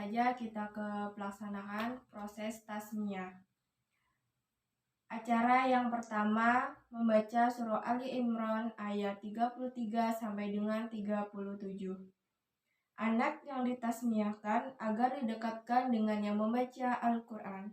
saja kita ke pelaksanaan proses tasmiyah. Acara yang pertama membaca surah Ali Imran ayat 33 sampai dengan 37. Anak yang ditasmiyahkan agar didekatkan dengan yang membaca Al-Quran.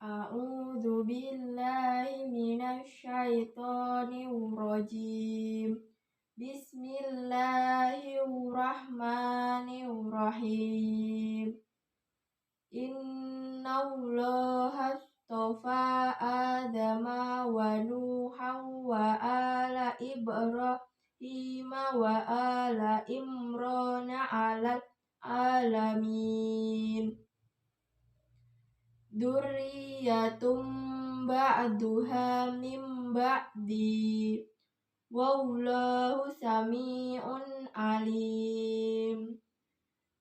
A'udzu billahi minasy syaithanir rajim. Bismillahirrahmanirrahim. Innallaha astafa Adama wa Nuhan wa ala Ibrahim wa ala Imran 'alal alamin. Dzurriyyatum ba'duha min ba'di. Wallahu sami'un alim.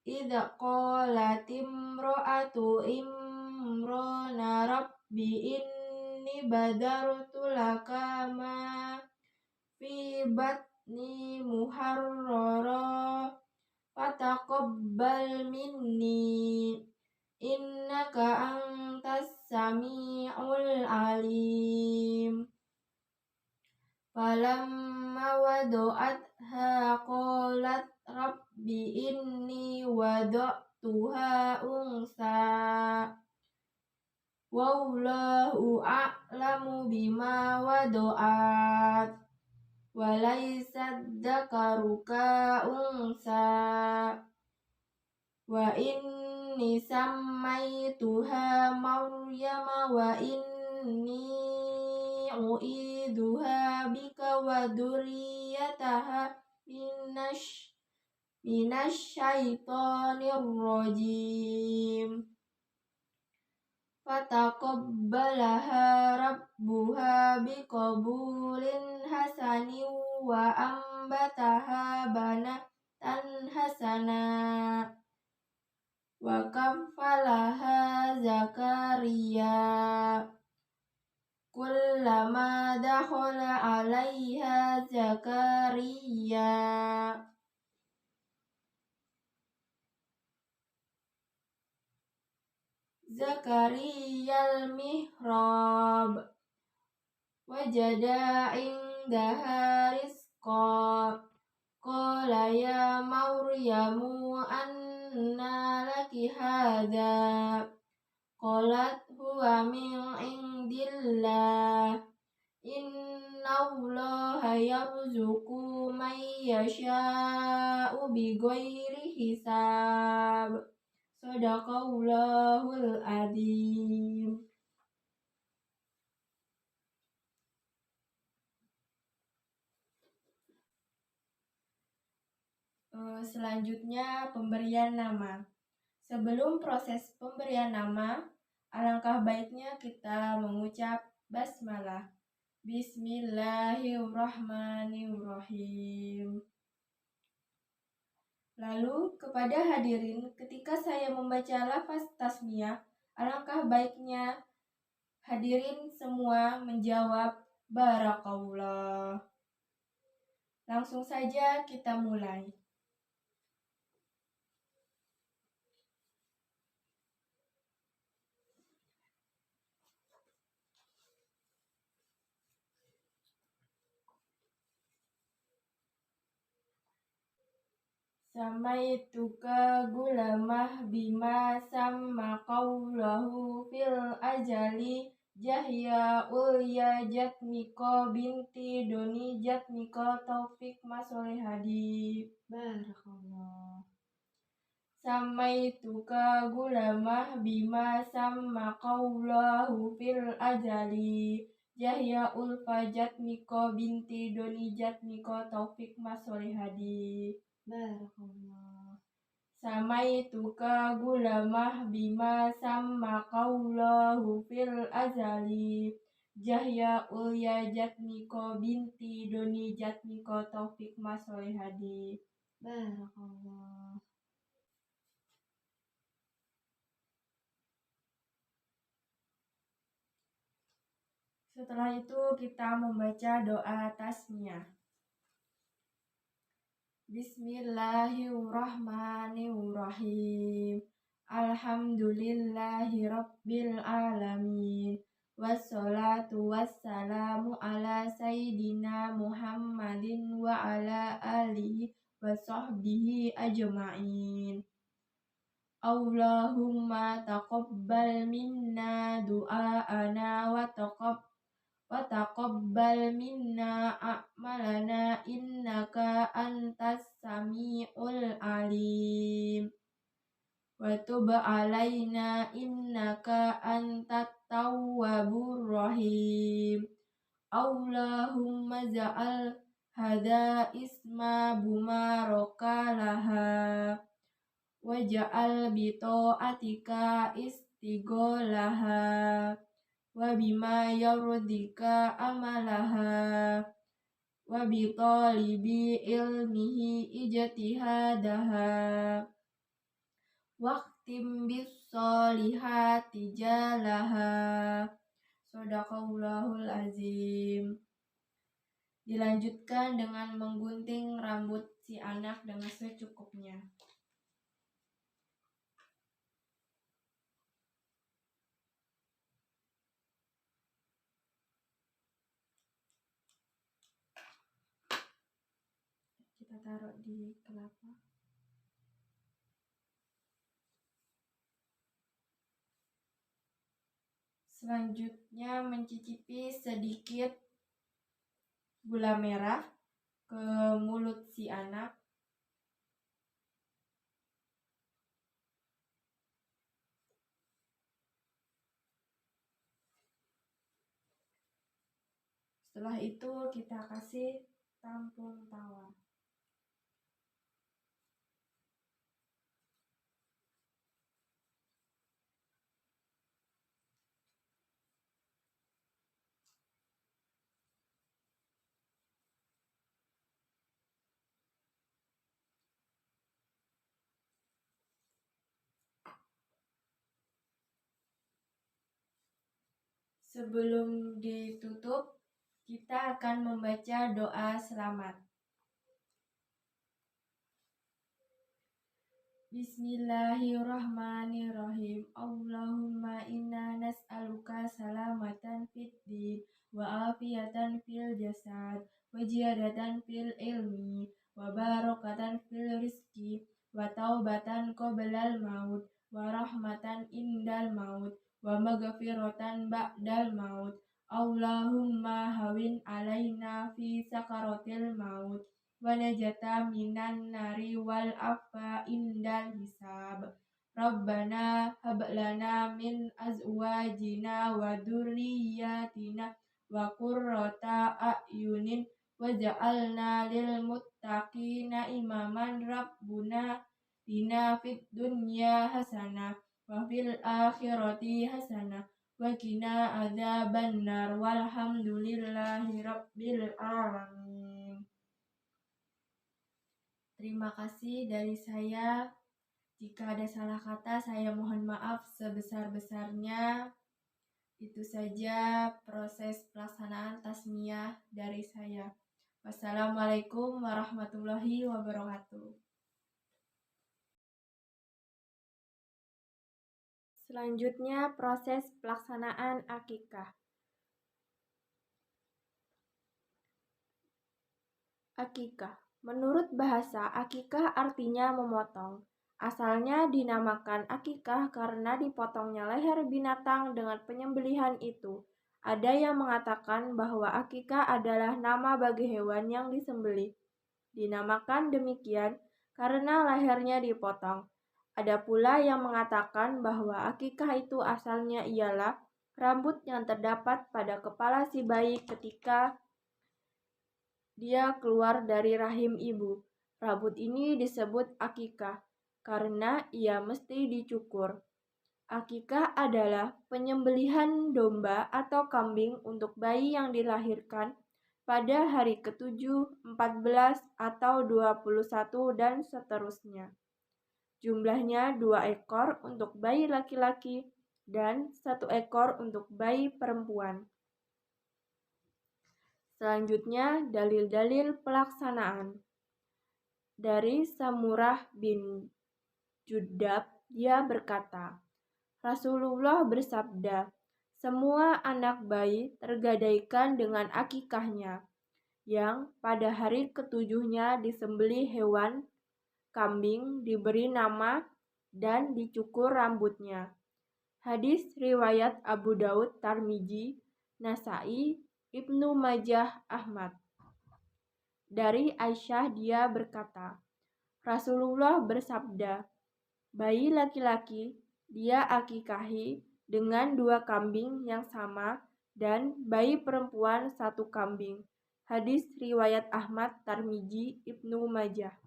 Idza qalat imra'atu Imrana rabbi inni badartu laka ma fi batni muharrara fataqabbal minni innaka antas sami'ul alim. Falamma wada'atha qalat rabbi inni wada'tuha unsa wallahu a'lamu bima wada'at walaysa dzakaru ka unsa wa inni sammaituha Maryama wa inni u'iduha bika wa dzurriyyataha minasyaitonir rajim. Fataqabbalaha rabbuha biqabulin hasanin wa ambataha banatan hasana wa kaffalaha Zakaria. Kullama dakhala 'alaiha Zakariyal mihrab wajada indaha rizqa qala ya Maryamu anna laki hadza qalat huwa min indillah innallaha yarzuqu man yasha'u bighairi hisab. Shadaqallahul adzim. Selanjutnya pemberian nama. Sebelum proses pemberian nama, alangkah baiknya kita mengucap basmalah. Bismillahirrahmanirrahim. Lalu kepada hadirin, ketika saya membaca lafaz tasmiyah, alangkah baiknya hadirin semua menjawab barakallah. Langsung saja kita mulai. Samaituka gulamah bima sama qawlahu fil ajali Jahya Ulya Jatmiko binti Doni Jatmiko Taufik Masolehadi. Barakallah. Samaituka gulamah bima sama qawlahu fil ajali Jahya Ulfa Jatmiko binti Doni Jatmiko Taufik Masolehadi. Barakallah. Samaituka gulamah bima sama qawlahu fil azali Jahya Ulya Jatmiko binti Doni Jatmiko Taufik Masolehadi. Barakallah. Setelah itu kita membaca doa tasmiyah. Bismillahirrahmanirrahim. Alhamdulillahi rabbil alamin. Wassalatu wassalamu ala sayyidina Muhammadin wa ala alihi wa sahbihi ajma'in. Allahumma taqabbal minna du'aana wa taqabbal minna a'malana innaka antas sami'ul alim wa tub alaina innaka antat tawwabur rahim. Allahumma ja'al hada isma bumaraka laha wa ja'al bita'atika istigholaha wa bima yardika amalaha wa bi talibi ilmihi ijtihadaha waqtim bis solihati jalaha. Shadaqallahul azim. Dilanjutkan dengan menggunting rambut si anak dengan secukupnya. Kita taruh di kelapa. Selanjutnya mencicipi sedikit gula merah ke mulut si anak. Setelah itu kita kasih tampung tawa. Sebelum ditutup, kita akan membaca doa selamat. Bismillahirrahmanirrahim. Allahumma inna nas'aluka salamatan fid din wa afiyatan fil jasad wa ziyadatan fil ilmi wa barakatan fil rizki wa taubatan qoblal maut wa rahmatan indal maut wa maghfiratan ba'dal maut. Allahumma hawin alaina fi sakaratil maut wa najata minan nari wal afa indal hisab. Rabbana hablana min azwajina wa dzurriyyatina wa qurrata a'yunin waj'alna lil muttaqina imaman. Rabbuna dina fid dunya hasanah wa fil akhirati hasanah wa qina adzabannar. Walhamdulillahi rabbil alamin. Terima kasih dari saya. Jika ada salah kata, saya mohon maaf sebesar-besarnya. Itu saja proses pelaksanaan tasmiyah dari saya. Wassalamualaikum warahmatullahi wabarakatuh. Selanjutnya proses pelaksanaan akikah. Akikah. Menurut bahasa, akikah artinya memotong. Asalnya dinamakan akikah karena dipotongnya leher binatang dengan penyembelihan itu. Ada yang mengatakan bahwa akikah adalah nama bagi hewan yang disembelih. Dinamakan demikian karena lehernya dipotong. Ada pula yang mengatakan bahwa akikah itu asalnya ialah rambut yang terdapat pada kepala si bayi ketika dia keluar dari rahim ibu. Rambut ini disebut akikah karena ia mesti dicukur. Akikah adalah penyembelihan domba atau kambing untuk bayi yang dilahirkan pada hari ke-7, 14, atau 21 dan seterusnya. Jumlahnya 2 ekor untuk bayi laki-laki dan 1 ekor untuk bayi perempuan. Selanjutnya, dalil-dalil pelaksanaan. Dari Samurah bin Jundab, dia berkata, Rasulullah bersabda, semua anak bayi tergadaikan dengan akikahnya, yang pada hari ketujuhnya disembelih hewan kambing, diberi nama, dan dicukur rambutnya. Hadis riwayat Abu Daud, Tirmidzi, Nasai, Ibnu Majah, Ahmad. Dari Aisyah dia berkata, Rasulullah bersabda, bayi laki-laki dia akikahi dengan 2 kambing yang sama dan bayi perempuan 1 kambing. Hadis riwayat Ahmad, Tirmidzi, Ibnu Majah.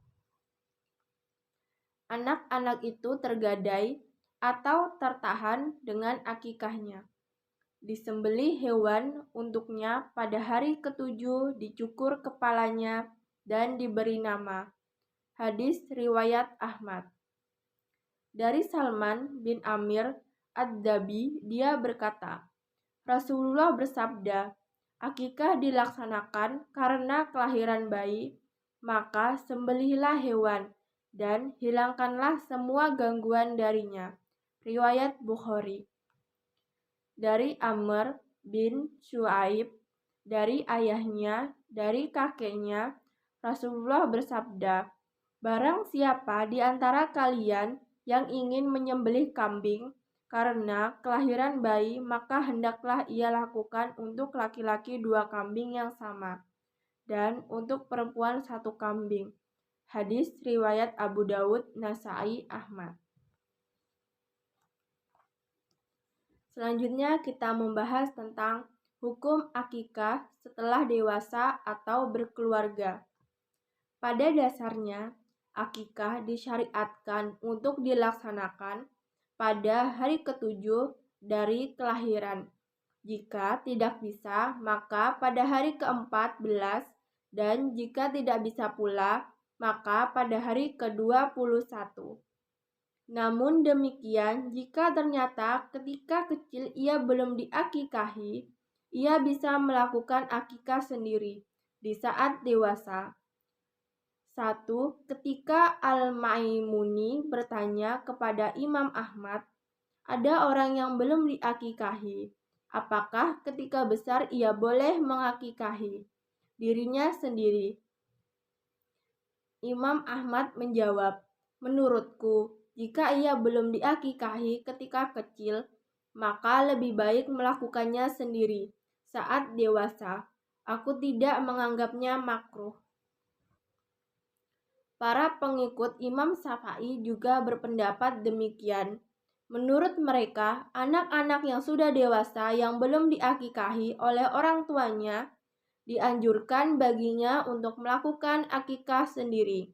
Anak-anak itu tergadai atau tertahan dengan akikahnya. Disembelih hewan untuknya pada hari ke-7, dicukur kepalanya dan diberi nama. Hadis riwayat Ahmad. Dari Salman bin Amir Ad-Dabi, dia berkata, Rasulullah bersabda, akikah dilaksanakan karena kelahiran bayi, maka sembelihlah hewan dan hilangkanlah semua gangguan darinya. Riwayat Bukhari. Dari Amr bin Shu'aib, dari ayahnya, dari kakeknya, Rasulullah bersabda, barang siapa di antara kalian yang ingin menyembelih kambing karena kelahiran bayi, maka hendaklah ia lakukan untuk laki-laki 2 kambing yang sama, dan untuk perempuan 1 kambing. Hadis riwayat Abu Daud, Nasai, Ahmad. Selanjutnya kita membahas tentang hukum akikah setelah dewasa atau berkeluarga. Pada dasarnya, akikah disyariatkan untuk dilaksanakan pada hari ke-7 dari kelahiran. Jika tidak bisa, maka pada hari ke-14, dan jika tidak bisa pula, maka pada hari ke-21. Namun demikian, jika ternyata ketika kecil ia belum diakikahi, ia bisa melakukan akikah sendiri di saat dewasa. 1. Ketika Al-Maimuni bertanya kepada Imam Ahmad, ada orang yang belum diakikahi, apakah ketika besar ia boleh mengakikahi dirinya sendiri? Imam Ahmad menjawab, menurutku, jika ia belum diakikahi ketika kecil, maka lebih baik melakukannya sendiri saat dewasa. Aku tidak menganggapnya makruh. Para pengikut Imam Syafi'i juga berpendapat demikian. Menurut mereka, anak-anak yang sudah dewasa yang belum diakikahi oleh orang tuanya dianjurkan baginya untuk melakukan akikah sendiri.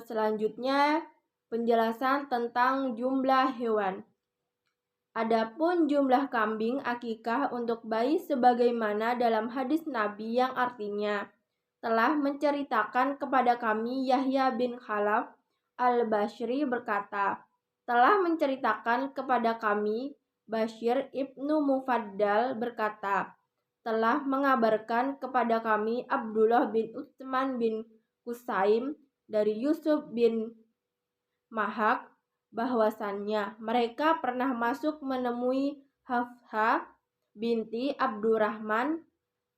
Selanjutnya, penjelasan tentang jumlah hewan. Adapun jumlah kambing akikah untuk bayi sebagaimana dalam hadis Nabi yang artinya, telah menceritakan kepada kami Yahya bin Khalaf al-Bashri berkata, telah menceritakan kepada kami Bashir ibnu Mufaddal berkata, telah mengabarkan kepada kami Abdullah bin Utsman bin Kusaim dari Yusuf bin Mahak bahwasannya mereka pernah masuk menemui Hafsah binti Abdurrahman.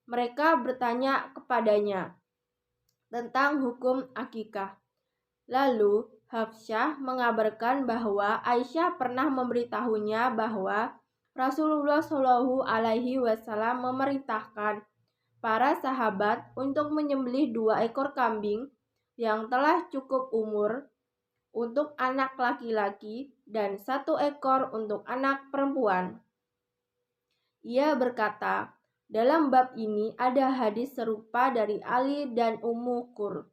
Mereka bertanya kepadanya tentang hukum akikah. Lalu Hafsah mengabarkan bahwa Aisyah pernah memberitahunya bahwa Rasulullah Shallallahu Alaihi Wasallam memerintahkan para sahabat untuk menyembelih 2 ekor kambing yang telah cukup umur untuk anak laki-laki dan 1 ekor untuk anak perempuan. Ia berkata, dalam bab ini ada hadis serupa dari Ali dan Ummu Qur,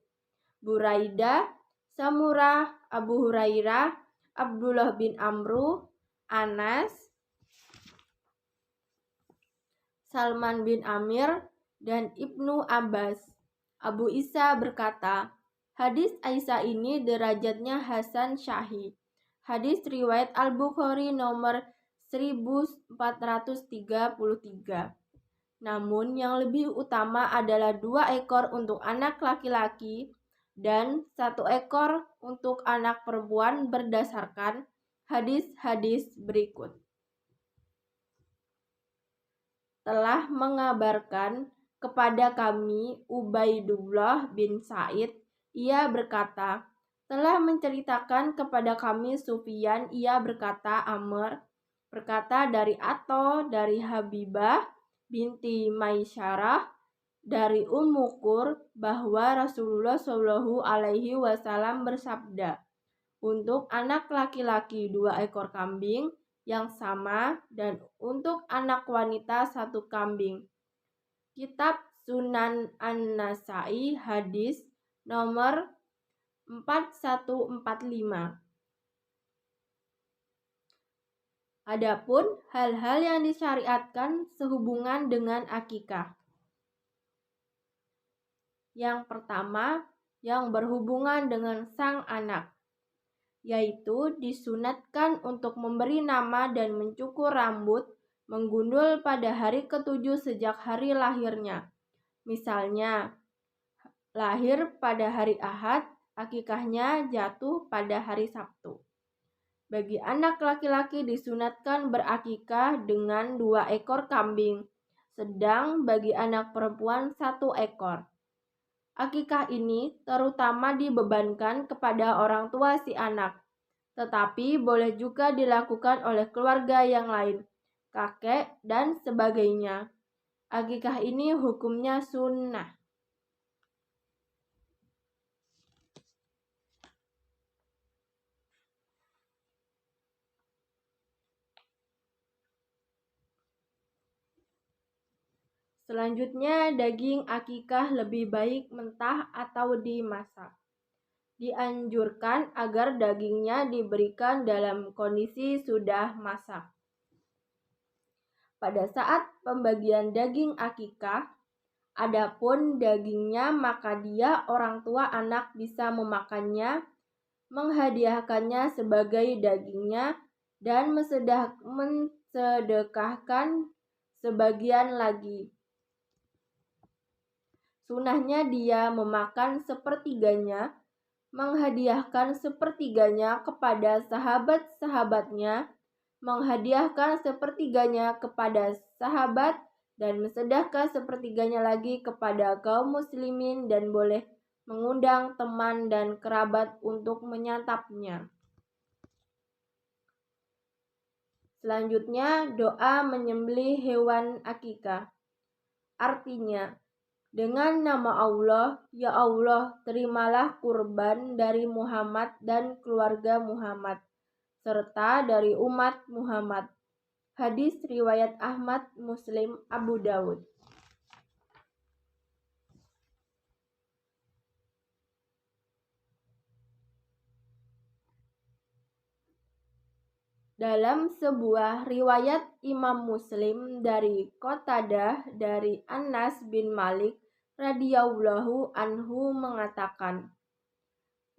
Buraidah, Samurah, Abu Hurairah, Abdullah bin Amru, Anas, Salman bin Amir, dan Ibnu Abbas. Abu Isa berkata, hadis Aisyah ini derajatnya Hasan Syahih. Hadis riwayat Al-Bukhari nomor 1433. Namun yang lebih utama adalah 2 ekor untuk anak laki-laki dan 1 ekor untuk anak perempuan berdasarkan hadis-hadis berikut. Telah mengabarkan kepada kami Ubaidullah bin Sa'id, ia berkata, telah menceritakan kepada kami Sufyan, ia berkata, Amr berkata dari Atha, dari Habibah binti Maisyarah, dari Ummu Qur, bahwa Rasulullah Shallallahu Alaihi Wasallam bersabda, untuk anak laki-laki 2 ekor kambing yang sama dan untuk anak wanita 1 kambing. Kitab Sunan An-Nasai, hadis nomor 4145. Adapun hal-hal yang disyariatkan sehubungan dengan akikah. Yang pertama, yang berhubungan dengan sang anak, yaitu disunatkan untuk memberi nama dan mencukur rambut, menggundul pada hari ke-7 sejak hari lahirnya. Misalnya, lahir pada hari Ahad, akikahnya jatuh pada hari Sabtu. Bagi anak laki-laki disunatkan berakikah dengan 2 ekor kambing, sedang bagi anak perempuan 1 ekor. Akikah ini terutama dibebankan kepada orang tua si anak, tetapi boleh juga dilakukan oleh keluarga yang lain, kakek dan sebagainya. Akikah ini hukumnya sunnah. Selanjutnya, daging akikah lebih baik mentah atau dimasak. Dianjurkan agar dagingnya diberikan dalam kondisi sudah masak. Pada saat pembagian daging akikah, adapun dagingnya maka dia orang tua anak bisa memakannya, menghadiahkannya sebagai dagingnya, dan mensedekahkan sebagian lagi. Sunahnya dia memakan sepertiganya, menghadiahkan sepertiganya kepada sahabat-sahabatnya, menghadiahkan sepertiganya kepada sahabat, dan mensedekahkan sepertiganya lagi kepada kaum muslimin, dan boleh mengundang teman dan kerabat untuk menyantapnya. Selanjutnya, doa menyembelih hewan akikah. Artinya, dengan nama Allah, ya Allah, terimalah kurban dari Muhammad dan keluarga Muhammad, serta dari umat Muhammad. Hadis riwayat Ahmad, Muslim, Abu Dawud. Dalam sebuah riwayat Imam Muslim dari Qatadah dari Anas bin Malik radhiyallahu anhu mengatakan,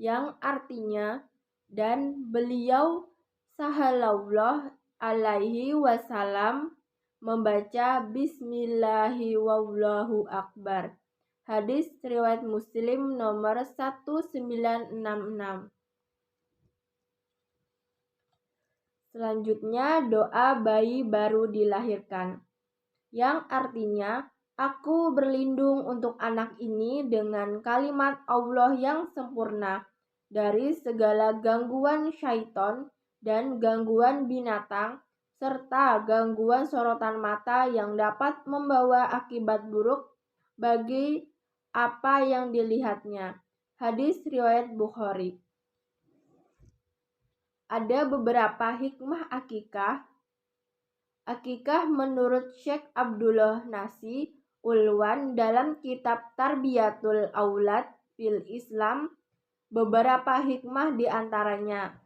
yang artinya, dan beliau sallallahu alaihi wasallam membaca Bismillahi wallahu akbar. Hadis riwayat Muslim nomor 1966. Selanjutnya, doa bayi baru dilahirkan, yang artinya, aku berlindung untuk anak ini dengan kalimat Allah yang sempurna dari segala gangguan syaiton dan gangguan binatang, serta gangguan sorotan mata yang dapat membawa akibat buruk bagi apa yang dilihatnya. Hadis riwayat Bukhari. Ada beberapa hikmah akikah. Akikah menurut Syekh Abdullah Nasi Ulwan dalam kitab Tarbiyatul Aulad fil Islam, beberapa hikmah diantaranya.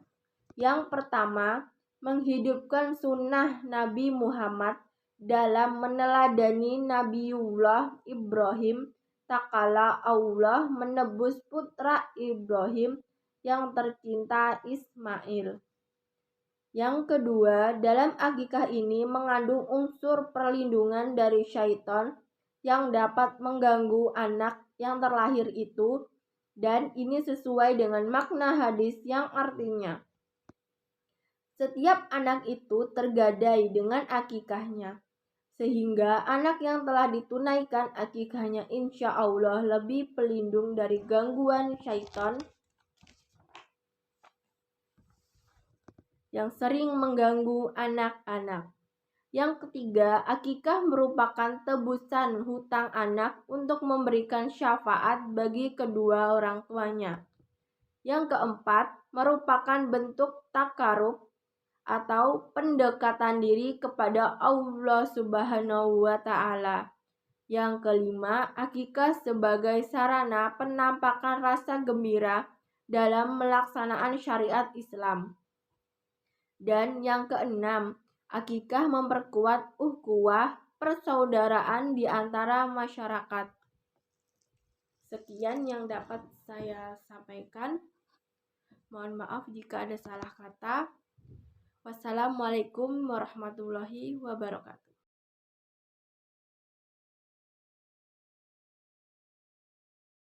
Yang pertama, menghidupkan sunnah Nabi Muhammad dalam meneladani Nabiullah Ibrahim, tatkala Allah menebus putra Ibrahim yang tercinta Ismail. Yang kedua, dalam akikah ini mengandung unsur perlindungan dari syaitan yang dapat mengganggu anak yang terlahir itu, dan ini sesuai dengan makna hadis yang artinya setiap anak itu tergadai dengan akikahnya, sehingga anak yang telah ditunaikan akikahnya insya Allah lebih pelindung dari gangguan syaitan yang sering mengganggu anak-anak. Yang ketiga, akikah merupakan tebusan hutang anak untuk memberikan syafaat bagi kedua orang tuanya. Yang keempat, merupakan bentuk takarub atau pendekatan diri kepada Allah Subhanahu wa Ta'ala. Yang kelima, akikah sebagai sarana penampakan rasa gembira dalam melaksanaan syariat Islam. Dan yang keenam, akikah memperkuat ukhuwah persaudaraan di antara masyarakat. Sekian yang dapat saya sampaikan. Mohon maaf jika ada salah kata. Wassalamualaikum warahmatullahi wabarakatuh.